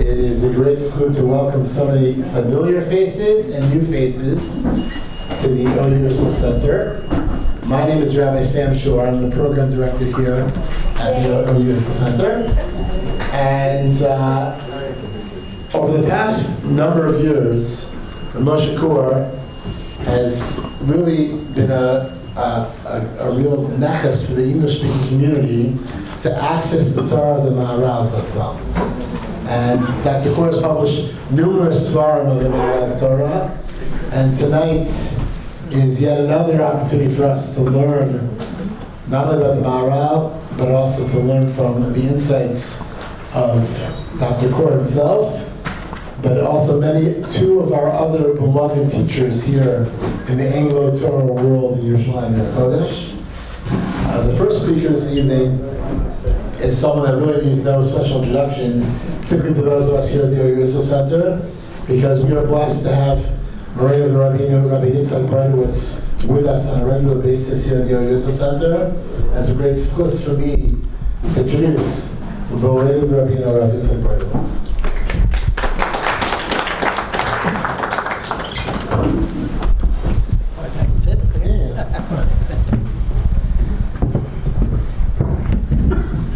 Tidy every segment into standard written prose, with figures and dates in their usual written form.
It is a great schoof to welcome so many familiar faces and new faces to the Universal Center. My name is Rabbi Sam Shor. I'm the program director here at the Universal Center. And over the past number of years, the Moshe Kur has really been a real nechus for the English-speaking community to access the Torah of the Maharal Zatzal. And Dr. Kur has published numerous svarim of the Maharal's Torah, and tonight is yet another opportunity for us to learn not only about the Maharal, but also to learn from the insights of Dr. Kur himself, but also two of our other beloved teachers here in the Anglo-Torah world in Yerushalayim Kodesh. The first speaker this evening is someone that really needs no special introduction, particularly to those of us here at the Universal Center, because we are blessed to have Rabbi Yitzchak Breitowitz with us on a regular basis here at the Universal Center. It's a great schus for me to introduce Rabbi Yitzchak Breitowitz.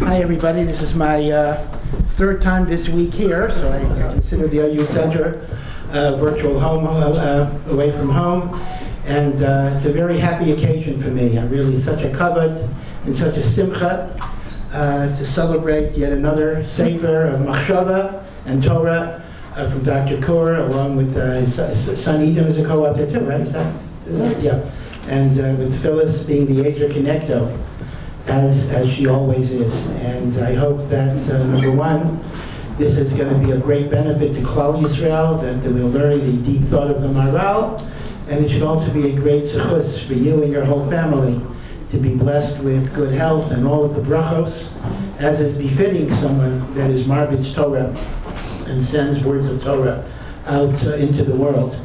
Hi everybody, this is my third time this week here, so I consider the OU Center virtual home, away from home, and it's a very happy occasion for me. I'm really such a kavod and such a simcha to celebrate yet another sefer of machshava and Torah from Dr. Kur, along with his son Eden is a co-author too, right? Yeah, and with Phyllis being the Ager Connecto, as she always is. And I hope that, number one, this is going to be of great benefit to Klal Yisrael, that we'll learn the deep thought of the Maharal, and it should also be a great zechus for you and your whole family to be blessed with good health and all of the brachos, as is befitting someone that is Marbitz Torah and sends words of Torah out into the world.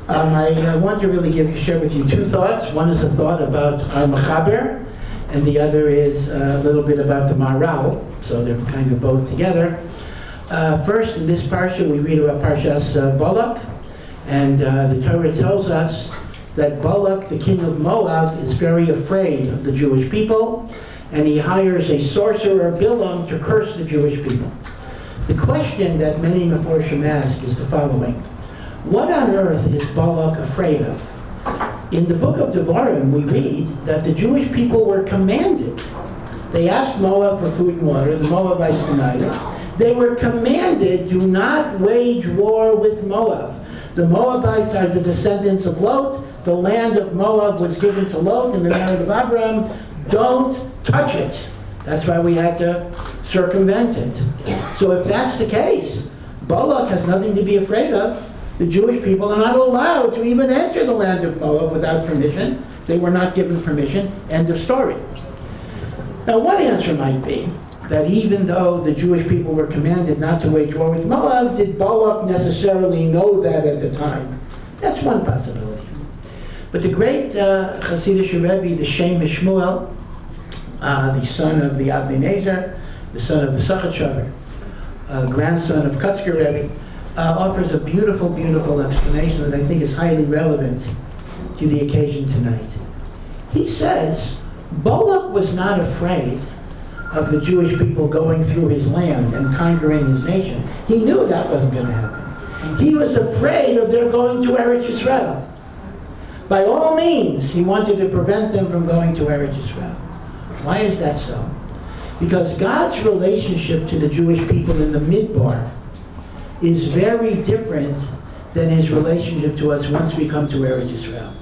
I want to really share with you two thoughts. One is a thought about our Mechaber, and the other is a little bit about the Maharal, so they're kind of both together. First, in this parsha, we read about Parshas Balak, and the Torah tells us that Balak, the king of Moab, is very afraid of the Jewish people, and he hires a sorcerer, Bilam, to curse the Jewish people. The question that many Meforshim ask is the following: what on earth is Balak afraid of? In the book of Devarim, we read that the Jewish people were commanded. They asked Moab for food and water. The Moabites denied it. They were commanded, do not wage war with Moab. The Moabites are the descendants of Lot. The land of Moab was given to Lot in the narrative of Abraham. Don't touch it. That's why we had to circumvent it. So if that's the case, Balak has nothing to be afraid of. The Jewish people are not allowed to even enter the land of Moab without permission. They were not given permission. End of story. Now, one answer might be that even though the Jewish people were commanded not to wage war with Moab, did Balak necessarily know that at the time? That's one possibility. But the great Hasidic Rabbi, the Shem Mishmuel, the son of the Abnei Nezer, the son of the Sachat grandson of Kutzker Rebbe, offers a beautiful, beautiful explanation that I think is highly relevant to the occasion tonight. He says, Balak was not afraid of the Jewish people going through his land and conquering his nation. He knew that wasn't going to happen. He was afraid of their going to Eretz Yisrael. By all means, he wanted to prevent them from going to Eretz Yisrael. Why is that so? Because God's relationship to the Jewish people in the Midbar is very different than his relationship to us once we come to Eretz Yisrael.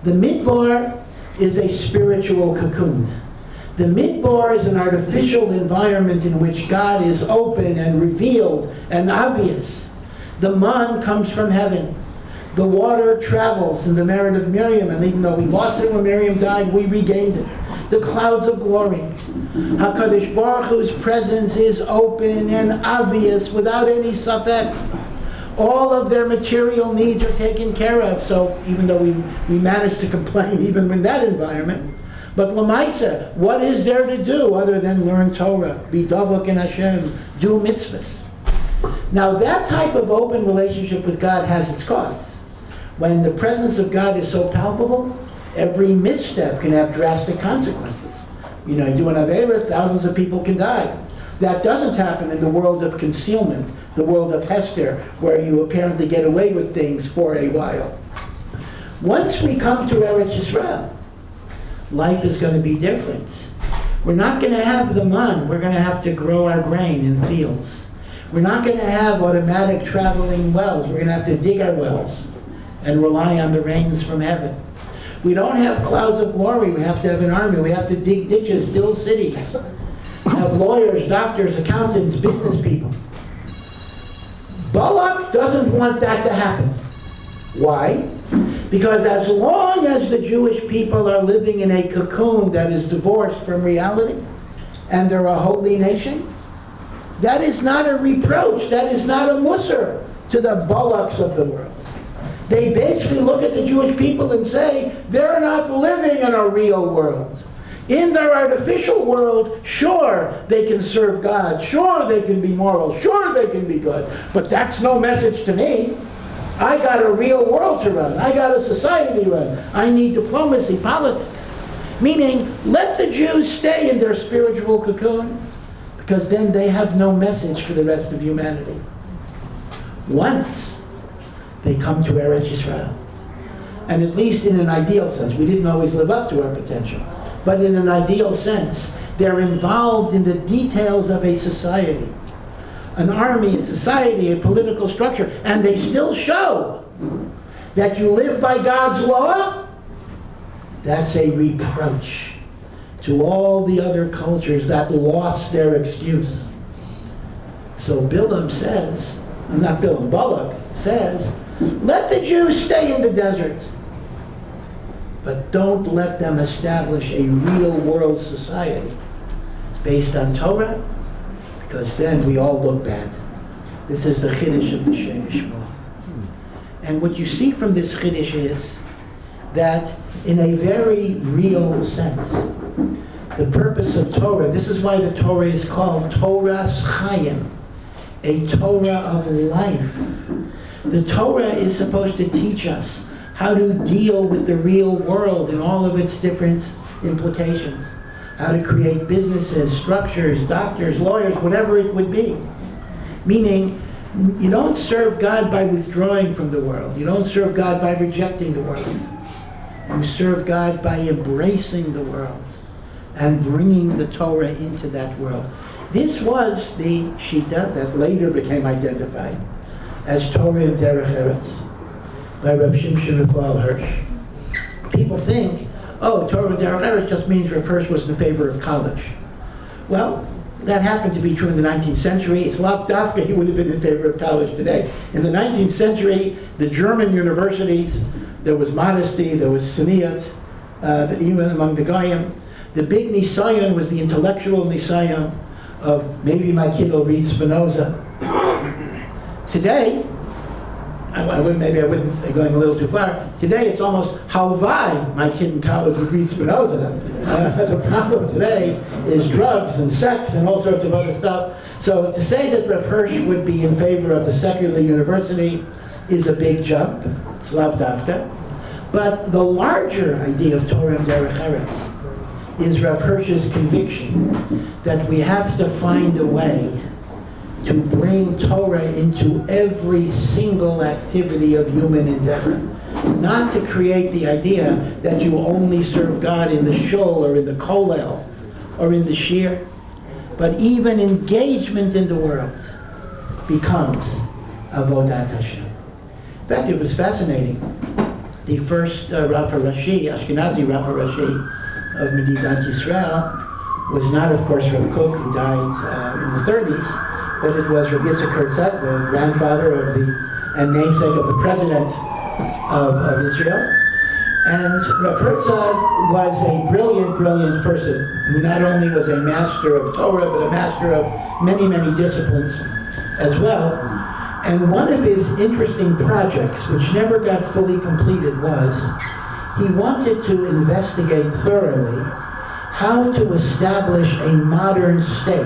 The Midbar is a spiritual cocoon. The Midbar is an artificial environment in which God is open and revealed and obvious. The man comes from heaven. The water travels in the merit of Miriam, and even though we lost it when Miriam died, we regained it. The clouds of glory. HaKadosh Baruch Hu's presence is open and obvious without any safek. All of their material needs are taken care of. So even though we managed to complain even in that environment, but Lamaisa, what is there to do other than learn Torah, be davok in Hashem, do mitzvahs? Now, that type of open relationship with God has its costs. When the presence of God is so palpable, every misstep can have drastic consequences. You know, you do an Aveira, thousands of people can die. That doesn't happen in the world of concealment, the world of Hester, where you apparently get away with things for a while. Once we come to Eretz Yisrael, life is going to be different. We're not going to have the man. We're going to have to grow our grain in fields. We're not going to have automatic traveling wells. We're going to have to dig our wells and rely on the rains from heaven. We don't have clouds of glory. We have to have an army. We have to dig ditches, build cities, have lawyers, doctors, accountants, business people. Balak doesn't want that to happen. Why? Because as long as the Jewish people are living in a cocoon that is divorced from reality, and they're a holy nation, that is not a reproach, that is not a musar to the Balaks of the world. They basically look at the Jewish people and say, they're not living in a real world. In their artificial world, sure, they can serve God, sure, they can be moral, sure, they can be good, but that's no message to me. I got a real world to run. I got a society to run. I need diplomacy, politics. Meaning, let the Jews stay in their spiritual cocoon, because then they have no message for the rest of humanity. Once they come to Eretz Yisrael, and at least in an ideal sense, we didn't always live up to our potential, but in an ideal sense, they're involved in the details of a society. An army, a society, a political structure, and they still show that you live by God's law. That's a reproach to all the other cultures that lost their excuse. So Balak says, Balak says, let the Jews stay in the desert, but don't let them establish a real world society based on Torah, because then we all look bad. This is the Chiddush of the Shem Yishmael. And what you see from this Chiddush is that in a very real sense, the purpose of Torah, this is why the Torah is called Torah's Chaim, a Torah of life. The Torah is supposed to teach us how to deal with the real world and all of its different implications. How to create businesses, structures, doctors, lawyers, whatever it would be. Meaning, you don't serve God by withdrawing from the world. You don't serve God by rejecting the world. You serve God by embracing the world and bringing the Torah into that world. This was the Shita that later became identified as Torah and Derech Eretz by Rav Shimshon Raphael Hirsch. People think, oh, Torah and Derech Eretz just means Rav Hirsch was in favor of college. Well, that happened to be true in the 19th century. It's lav dafka, he would have been in favor of college today. In the 19th century, the German universities, there was modesty, there was tzniut, even among the Goyim. The big nisayon was the intellectual nisayon of maybe my kid will read Spinoza. Today, maybe I wouldn't say going a little too far. Today it's almost halvai my kid in college would read Spinoza. The problem today is drugs and sex and all sorts of other stuff. So to say that Rav Hirsch would be in favor of the secular university is a big jump. It's lav dafka. But the larger idea of Torah and Derech Eretz is Rav Hirsch's conviction that we have to find a way to bring Torah into every single activity of human endeavor. Not to create the idea that you only serve God in the shul or in the kollel or in the shir, but even engagement in the world becomes avodat Hashem. In fact, it was fascinating. The first Rav Rashi, Ashkenazi Rav Rashi of Medidat Yisrael was not, of course, Rav Kook, who died in the 30s, but it was Rav Yitzchak Herzog, the grandfather of and namesake of the president of Israel. And Rav Herzog was a brilliant, brilliant person who not only was a master of Torah, but a master of many, many disciplines as well. And one of his interesting projects, which never got fully completed, was he wanted to investigate thoroughly how to establish a modern state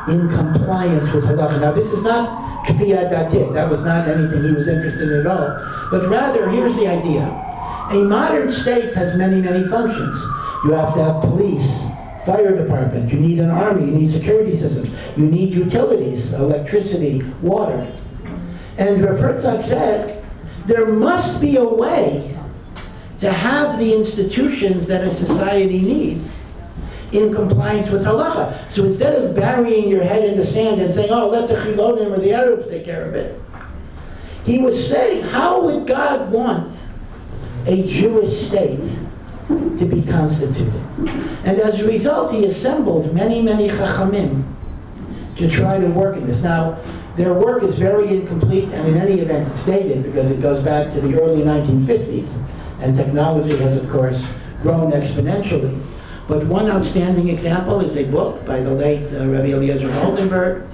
in compliance with halacha. Now, this is not kfiyat datit. That was not anything he was interested in at all. But rather, here's the idea. A modern state has many, many functions. You have to have police, fire department, you need an army, you need security systems, you need utilities, electricity, water. And Rav Herzog said, there must be a way to have the institutions that a society needs in compliance with halacha. So instead of burying your head in the sand and saying, oh, let the Chilonim or the Arabs take care of it, he was saying, how would God want a Jewish state to be constituted? And as a result, he assembled many, many chachamim to try to work in this. Now, their work is very incomplete, and in any event, it's dated because it goes back to the early 1950s, and technology has, of course, grown exponentially. But one outstanding example is a book by the late Rabbi Eliezer Goldenberg,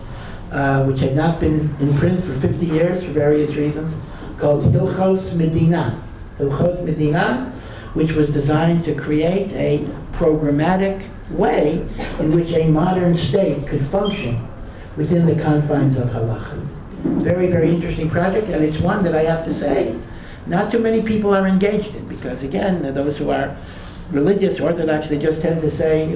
which had not been in print for 50 years for various reasons, called Hilchos Medina. Hilchos Medina, which was designed to create a programmatic way in which a modern state could function within the confines of halacha. Very, very interesting project, and it's one that I have to say, not too many people are engaged in, because again, those who are religious, Orthodox, they just tend to say,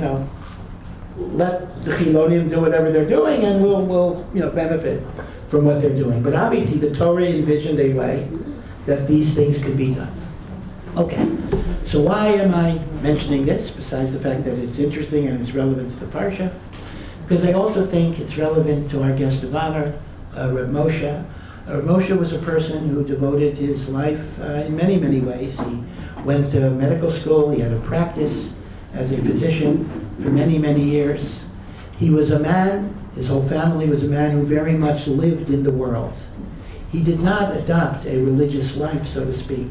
let the Chilonim do whatever they're doing, and we'll benefit from what they're doing. But obviously, the Torah envisioned a way that these things could be done. Okay, so why am I mentioning this, besides the fact that it's interesting and it's relevant to the Parsha? Because I also think it's relevant to our guest of honor, Reb Moshe. Reb Moshe was a person who devoted his life in many, many ways. He went to medical school, he had a practice as a physician for many, many years. He was a man, his whole family was a man who very much lived in the world. He did not adopt a religious life, so to speak,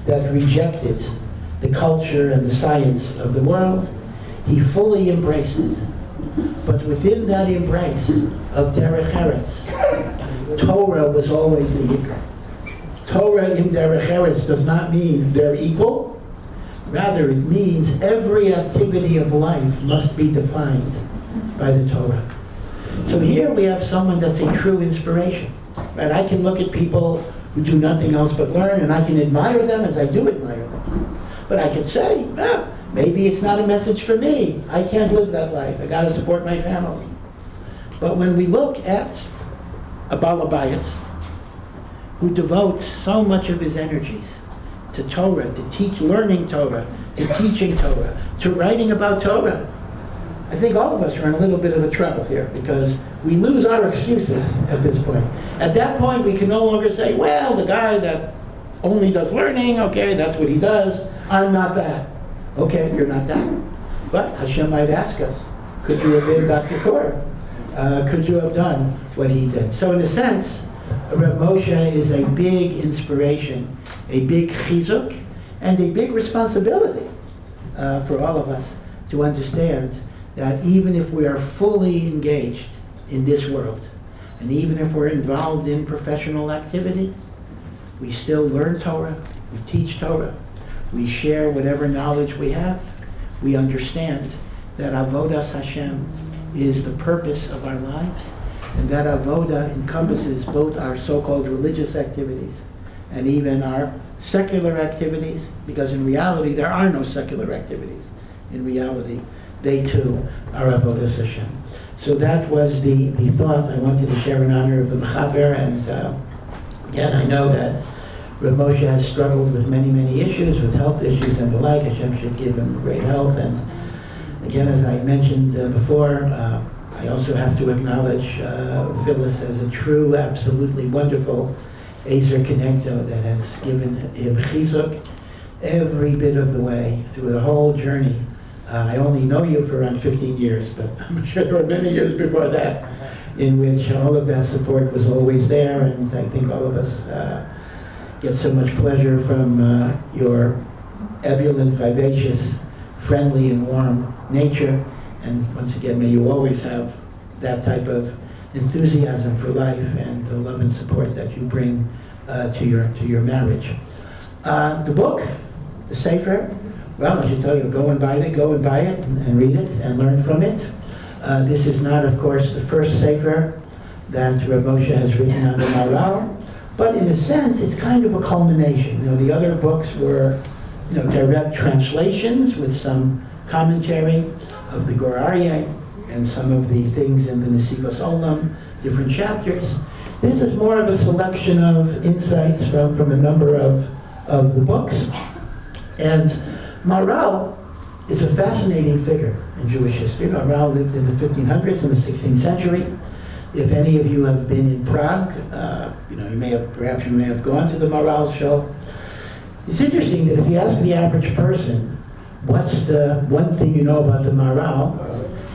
that rejected the culture and the science of the world. He fully embraced it. But within that embrace of Derech Eretz, Torah was always the yikar. Torah in Derech Eretz does not mean they're equal. Rather, it means every activity of life must be defined by the Torah. So here we have someone that's a true inspiration. Right? I can look at people who do nothing else but learn, and I can admire them as I do admire them. But I can say, maybe it's not a message for me. I can't live that life. I got to support my family. But when we look at a Balabayas who devotes so much of his energies to Torah, to learning Torah, to teaching Torah, to writing about Torah, I think all of us are in a little bit of a trouble here because we lose our excuses at this point. At that point, we can no longer say, well, the guy that only does learning, okay, that's what he does. I'm not that. Okay, you're not that. But Hashem might ask us, could you have been Dr. Kor? Could you have done what he did? So in a sense, Reb Moshe is a big inspiration, a big chizuk, and a big responsibility for all of us to understand that even if we are fully engaged in this world, and even if we're involved in professional activity, we still learn Torah, we teach Torah, we share whatever knowledge we have. We understand that Avodas Hashem is the purpose of our lives, and that Avodah encompasses both our so-called religious activities and even our secular activities, because in reality there are no secular activities. In reality, they too are Avodas Hashem. So that was the thought I wanted to share in honor of the Mechaber, and again, I know that Reb Moshe has struggled with many, many issues, with health issues and the like. Hashem should give him great health. And again, as I mentioned before, I also have to acknowledge Phyllis as a true, absolutely wonderful Ezer Connecto that has given him chizuk every bit of the way through the whole journey. I only know you for around 15 years, but I'm sure there were many years before that in which all of that support was always there, and I think all of us get so much pleasure from your ebullient, vivacious, friendly, and warm nature. And once again, may you always have that type of enthusiasm for life and the love and support that you bring to your marriage. The book, the Sefer, well, I should tell you, go and buy it and read it and learn from it. This is not, of course, the first sefer that Rav Moshe has written on the Maharal, but in a sense, it's kind of a culmination. The other books were, direct translations with some commentary of the Gur Aryeh and some of the things in the Nesivos Olam, different chapters. This is more of a selection of insights from a number of the books. And Maharal is a fascinating figure in Jewish history. Maharal lived in the 1500s and the 16th century. If any of you have been in Prague, perhaps you may have gone to the Maharal show. It's interesting that if you ask the average person, what's the one thing you know about the Maharal,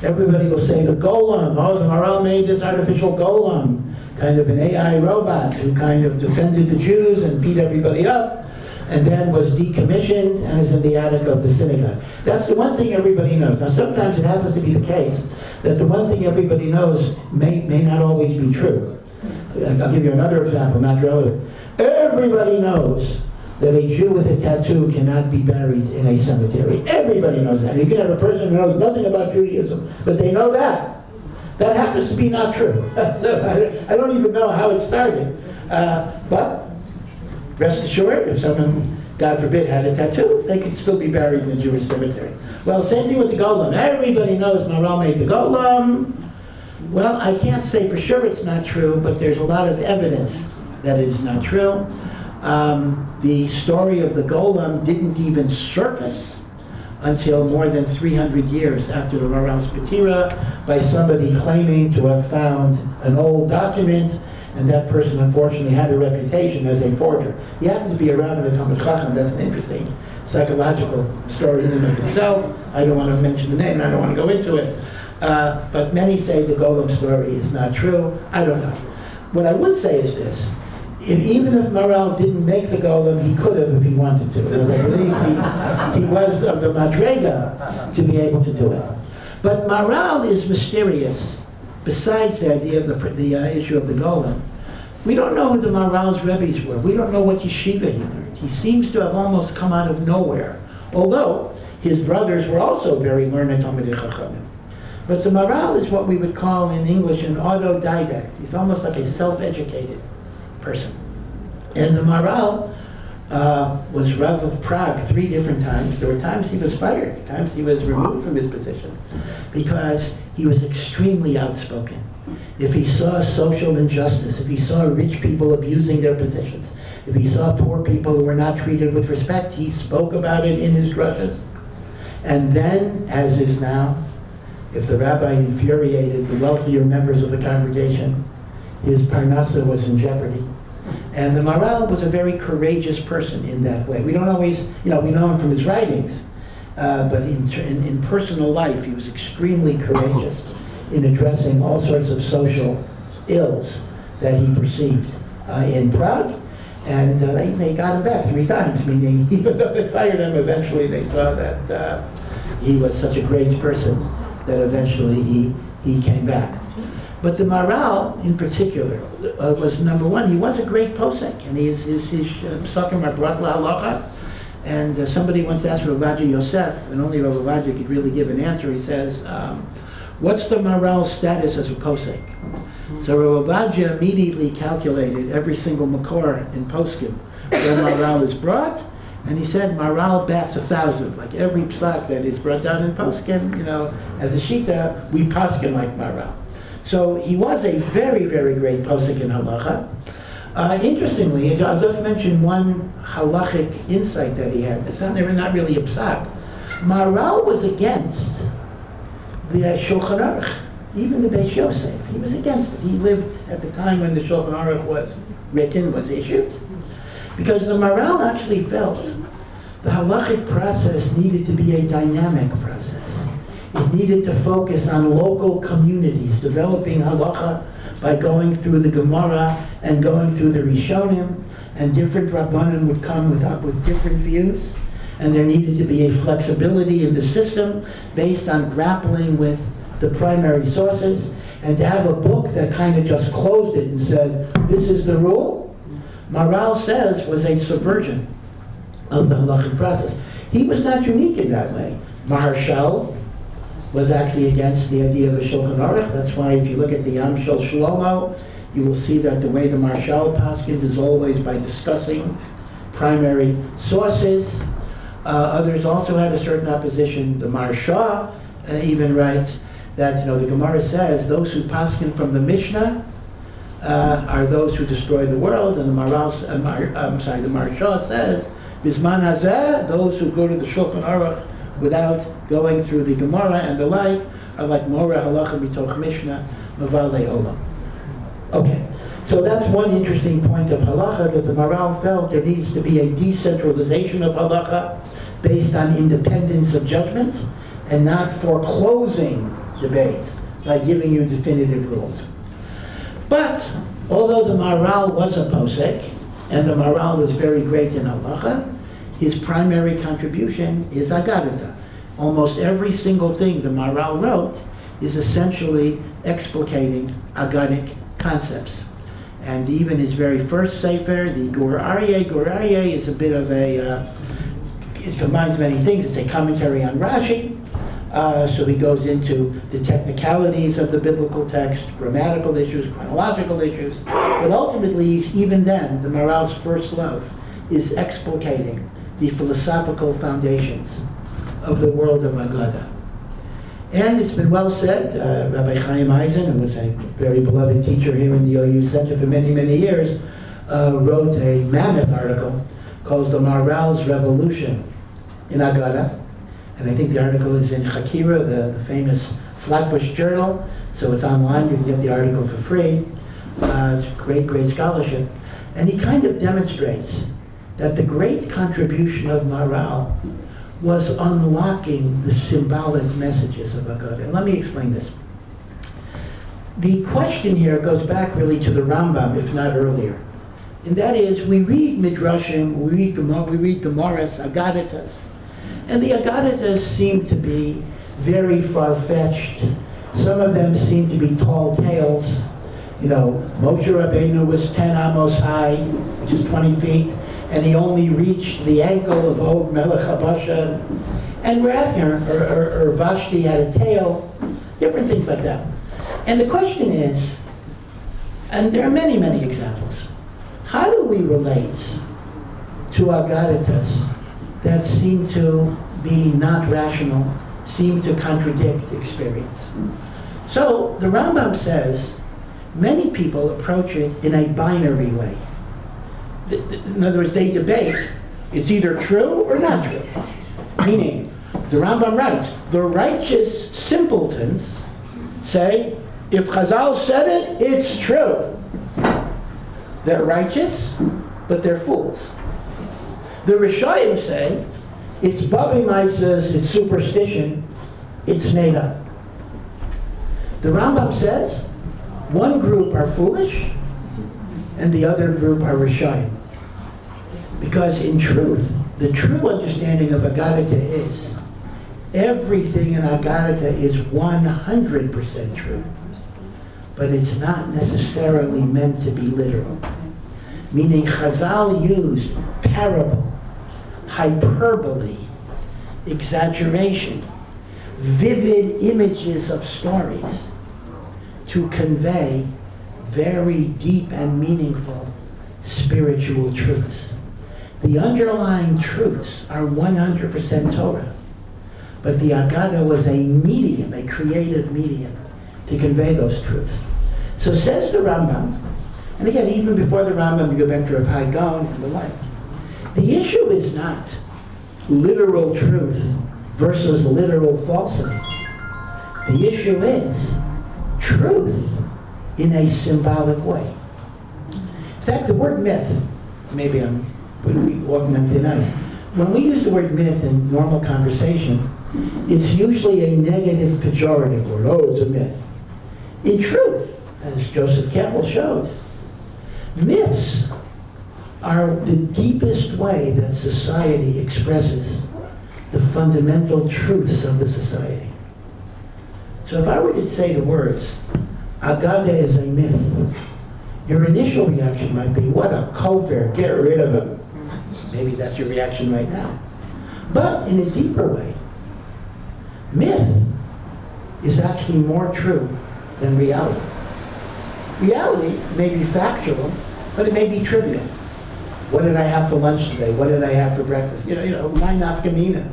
everybody will say the golem. Oh, the Maharal made this artificial golem, kind of an AI robot who kind of defended the Jews and beat everybody up, and then was decommissioned and is in the attic of the synagogue. That's the one thing everybody knows. Now, sometimes it happens to be the case that the one thing everybody knows may not always be true. I'll give you another example, not relevant. Everybody knows that a Jew with a tattoo cannot be buried in a cemetery. Everybody knows that. You can have a person who knows nothing about Judaism, but they know that. That happens to be not true. So I don't even know how it started. But rest assured, if someone, God forbid, had a tattoo, they could still be buried in a Jewish cemetery. Well, same thing with the golem. Everybody knows Maharal made the golem. Well, I can't say for sure it's not true, but there's a lot of evidence that it is not true. The story of the golem didn't even surface until more than 300 years after the Maharal's Petira by somebody claiming to have found an old document, and that person unfortunately had a reputation as a forger. He happened to be around in the Talmud Chacham. That's an interesting psychological story in and of itself. I don't want to mention the name, I don't want to go into it. But many say the golem story is not true. I don't know. What I would say is this. Even if Maharal didn't make the golem, he could have if he wanted to. And I believe he was of the Madrega to be able to do it. But Maharal is mysterious. Besides the idea of the issue of the golem, we don't know who the Maharal's Rebbes were. We don't know what yeshiva he learned. He seems to have almost come out of nowhere. Although his brothers were also very learned Talmidei Chachamim. But the Maharal is what we would call in English an autodidact. He's almost like a self-educated person. And the Maharal was Rav of Prague 3 different times. There were times he was fired, times he was removed from his position, because he was extremely outspoken. If he saw social injustice, if he saw rich people abusing their positions, if he saw poor people who were not treated with respect, he spoke about it in his drushes. And then, as is now, if the rabbi infuriated the wealthier members of the congregation, his parnasa was in jeopardy. And the Maharal was a very courageous person in that way. We don't always, we know him from his writings, but in personal life, he was extremely courageous in addressing all sorts of social ills that he perceived in Prague. And they got him back 3 times, meaning even though they fired him, eventually they saw that he was such a great person that eventually he came back. But the Maharal, in particular, was number one. He was a great posek, and his psakim are brought lahalacha. And somebody once asked Rav Ovadia Yosef, and only Rav Ovadia could really give an answer. He says, "What's the Maharal's status as a posek?" So Rav Ovadia immediately calculated every single makor in poskim where Maharal is brought, and he said Maharal bats 1,000. Like every psak that is brought down in poskim, as a shita, we poskim like Maharal. So he was a very, very great posek in halacha. Interestingly, I'll just mention one halachic insight that he had. It's not really a psak. Maharal was against the Shulchan Aruch, even the Beis Yosef. He was against it. He lived at the time when the Shulchan Aruch was written, was issued, because the Maharal actually felt the halachic process needed to be a dynamic process. It needed to focus on local communities, developing halacha by going through the Gemara and going through the Rishonim, and different Rabbanim would come with different views, and there needed to be a flexibility in the system based on grappling with the primary sources, and to have a book that kind of just closed it and said, this is the rule, Maharal says was a subversion of the halachic process. He was not unique in that way. Maharal was actually against the idea of a Shulchan Aruch. That's why if you look at the Yam Shel Shlomo, you will see that the way the Maharal paskins is always by discussing primary sources. Others also had a certain opposition. The Maharsha even writes that, the Gemara says those who paskin from the Mishnah are those who destroy the world, and the Maharsha says, Bisman Hazeh, those who go to the Shulchan Aruch without going through the Gemara and the like, are like Mora Halacha B'toch Mishnah, Mavale Olam. Okay, so that's one interesting point of halacha, that the Maharal felt there needs to be a decentralization of halacha based on independence of judgments and not foreclosing debate by giving you definitive rules. But although the Maharal was a posek, and the Maharal was very great in halacha, his primary contribution is Agadata. Almost every single thing the Maharal wrote is essentially explicating Agadic concepts. And even his very first sefer, the Gur Aryeh is a bit of a, it combines many things. It's a commentary on Rashi. So he goes into the technicalities of the biblical text, grammatical issues, chronological issues. But ultimately, even then, the Maharal's first love is explicating the philosophical foundations of the world of Agada. And it's been well said, Rabbi Chaim Eisen, who was a very beloved teacher here in the OU Center for many, many years, wrote a mammoth article called The Maharal's Revolution in Agada. And I think the article is in Chakira, the famous Flatbush journal, so it's online, you can get the article for free. It's great, great scholarship. And he kind of demonstrates that the great contribution of Maharal was unlocking the symbolic messages of Agada. And let me explain this. The question here goes back really to the Rambam, if not earlier. And that is, we read Midrashim, we read Gemaras, Agadatas, and the Agadatas seem to be very far-fetched. Some of them seem to be tall tales. Moshe Rabbeinu was 10 amos high, which is 20 feet, and he only reached the ankle of Og Melech Habasha. And we're asking her, or Vashti had a tail, different things like that. And the question is, and there are many, many examples, how do we relate to Agadatas that seem to be not rational, seem to contradict experience? So the Rambam says, many people approach it in a binary way. In other words, they debate, it's either true or not true. Meaning, the Rambam writes, the righteous simpletons say, if Chazal said it, it's true. They're righteous, but they're fools. The Rishayim say, it's Babi Maisas, it's superstition, it's made up. The Rambam says, one group are foolish, and the other group are Rishayim. Because in truth, the true understanding of Agadata is, everything in Agadata is 100% true. But it's not necessarily meant to be literal. Meaning Chazal used parable, hyperbole, exaggeration, vivid images of stories to convey very deep and meaningful spiritual truths. The underlying truths are 100% Torah, but the Agada was a medium, a creative medium, to convey those truths. So says the Rambam, and again, even before the Rambam, you go back to Rav Hai Gaon and the like. The issue is not literal truth versus literal falsity. The issue is truth in a symbolic way. In fact, the word myth, maybe I'm walking on thin ice. When we use the word myth in normal conversation, it's usually a negative pejorative word. Oh, it's a myth. In truth, as Joseph Campbell showed, myths are the deepest way that society expresses the fundamental truths of the society. So if I were to say the words, Agada is a myth, your initial reaction might be, what a kofar, get rid of him. Maybe that's your reaction right now. But in a deeper way, myth is actually more true than reality. Reality may be factual, but it may be trivial. What did I have for lunch today? What did I have for breakfast? My nafkamina.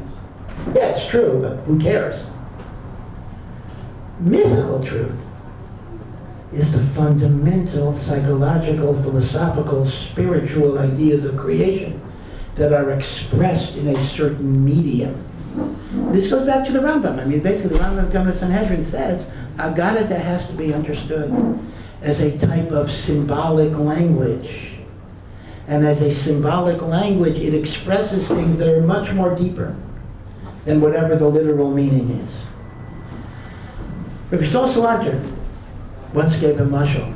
Yeah, it's true, but who cares? Mythical truth is the fundamental psychological, philosophical, spiritual ideas of creation that are expressed in a certain medium. This goes back to the Rambam. Basically, the Rambam Gemara Sanhedrin says Agadata has to be understood as a type of symbolic language. And as a symbolic language, it expresses things that are much more deeper than whatever the literal meaning is. Rabbi Salanter once gave a mashal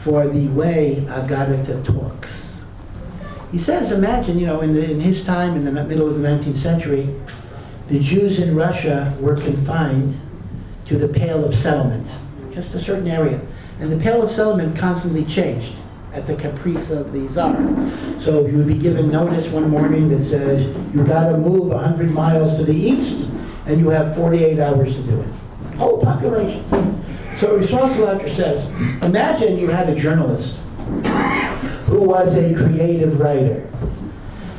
for the way Agadata talks. He says, imagine, in his time, in the middle of the 19th century, the Jews in Russia were confined to the Pale of Settlement, just a certain area. And the Pale of Settlement constantly changed at the caprice of the Tsar. So you would be given notice one morning that says, you got to move 100 miles to the east, and you have 48 hours to do it. Whole population. So Salanter says, imagine you had a journalist who was a creative writer.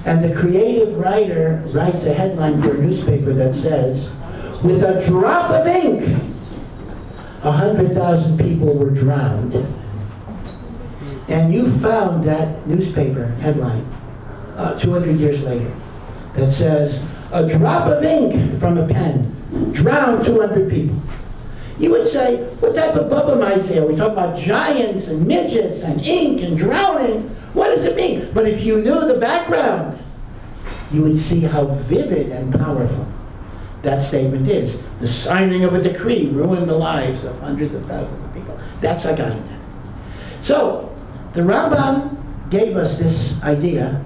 And the creative writer writes a headline for a newspaper that says, with a drop of ink, 100,000 people were drowned. And you found that newspaper headline 200 years later that says, a drop of ink from a pen drowned 200 people. You would say, what type of bubba mice here? We talk about giants and midgets and ink and drowning. What does it mean? But if you knew the background, you would see how vivid and powerful that statement is. The signing of a decree ruined the lives of hundreds of thousands of people. That's Agadata. So, the Rambam gave us this idea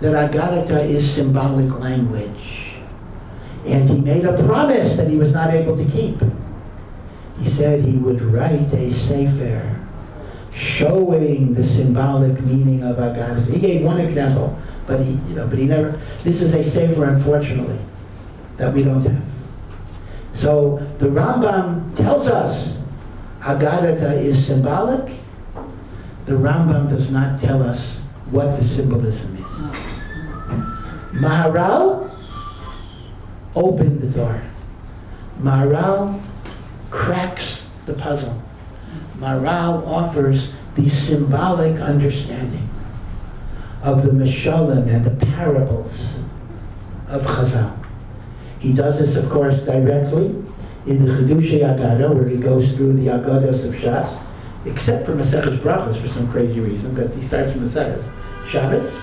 that Agadata is symbolic language. And he made a promise that he was not able to keep. He said he would write a sefer showing the symbolic meaning of Agadata. He gave one example, but he never. This is a sefer, unfortunately, that we don't have. So the Rambam tells us Agadata is symbolic. The Rambam does not tell us what the symbolism is. Maharal opened the door. Maharal cracks the puzzle. Maharal offers the symbolic understanding of the Mishalim and the parables of Chazal. He does this, of course, directly in the Chidushei Agada, where he goes through the Agadas of Shas, except for Maseches Brachos for some crazy reason, but he starts from Maseches Shabbos.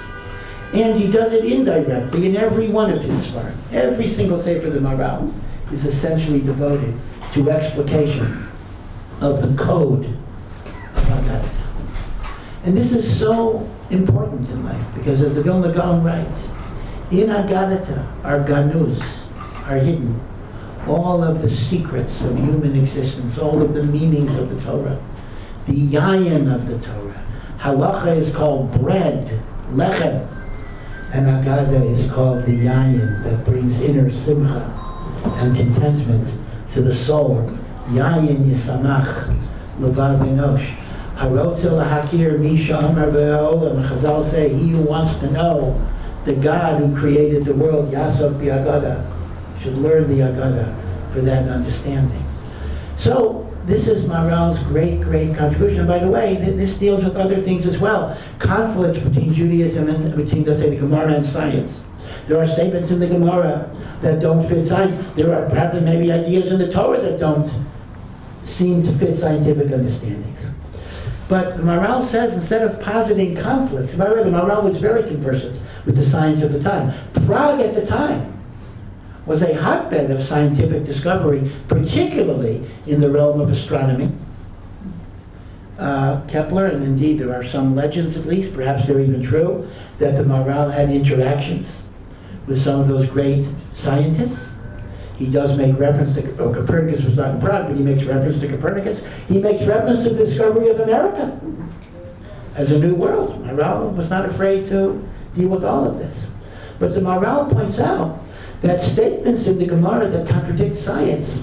And he does it indirectly in every one of his Svarim. Every single sefer of the Maharal is essentially devoted to explication of the code of Agadata. And this is so important in life, because as the Vilna Gaon writes, in Agadata are ganuz, are hidden, all of the secrets of human existence, all of the meanings of the Torah, the yayin of the Torah. Halacha is called bread, lechem, and Agada is called the yayin that brings inner simcha and contentment to the soul. Yayin yisamach levav enosh. Harotze lahakir misha amar ve'olam. Chazal say, he who wants to know the God who created the world, Yasov Agada, should learn the Agada for that understanding. So, this is Maharal's great, great contribution. And by the way, this deals with other things as well. Conflicts between Judaism and between, let's say, the Gemara and science. There are statements in the Gemara that don't fit science. There are probably maybe ideas in the Torah that don't seem to fit scientific understandings. But the Maharal says, instead of positing conflict, by the way, the Maharal was very conversant with the science of the time. Prague at the time was a hotbed of scientific discovery, particularly in the realm of astronomy. Kepler, and indeed there are some legends at least, perhaps they're even true, that the Maharal had interactions with some of those great scientists. He does make reference to, Copernicus was not in Prague, but he makes reference to Copernicus. He makes reference to the discovery of America as a new world. Maharal was not afraid to deal with all of this. But the Maharal points out that statements in the Gemara that contradict science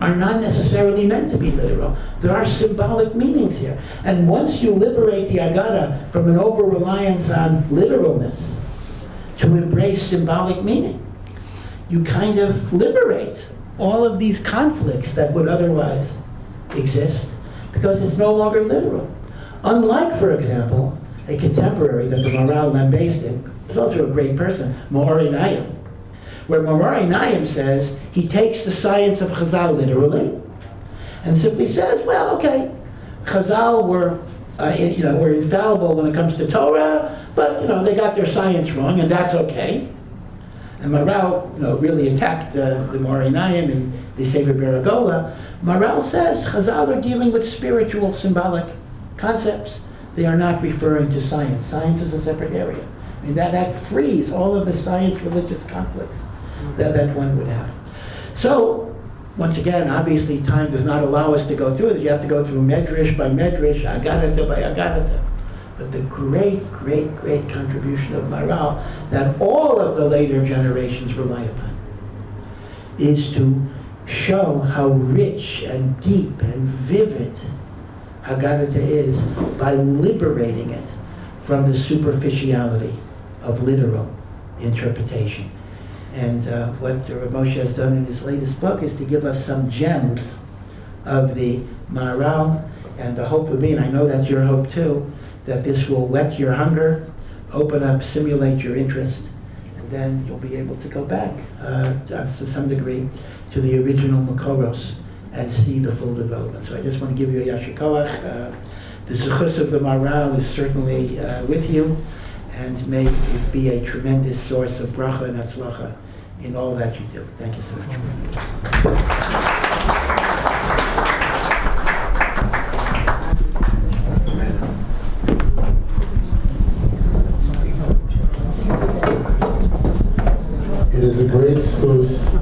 are not necessarily meant to be literal. There are symbolic meanings here. And once you liberate the Agada from an over-reliance on literalness to embrace symbolic meaning, you kind of liberate all of these conflicts that would otherwise exist because it's no longer literal. Unlike, for example, a contemporary that the Maharal lambasted, is also a great person, Maharal, where Maharal Naim says he takes the science of Chazal literally and simply says, well, okay, Chazal were infallible when it comes to Torah, but they got their science wrong, and that's okay. And Maharal really attacked the Maharal Naim in the Sefer Beragola. Maharal says Chazal are dealing with spiritual, symbolic concepts. They are not referring to science. Science is a separate area. I mean, that frees all of the science-religious conflicts that one would have. So, once again, obviously time does not allow us to go through it. You have to go through medrash by medrash, agadata by agadata. But the great, great, great contribution of Maharal that all of the later generations rely upon is to show how rich and deep and vivid Haggadah is by liberating it from the superficiality of literal interpretation. And what Rav Moshe has done in his latest book is to give us some gems of the Maharal, and the hope would be, and I know that's your hope too, that this will whet your hunger, open up, stimulate your interest, and then you'll be able to go back to some degree to the original Makoros and see the full development. So I just want to give you a Yasher Koach. The Zechus of the Maharal is certainly with you, and may it be a tremendous source of bracha and atzlacha in all that you do. Thank you so much. It is a great zchus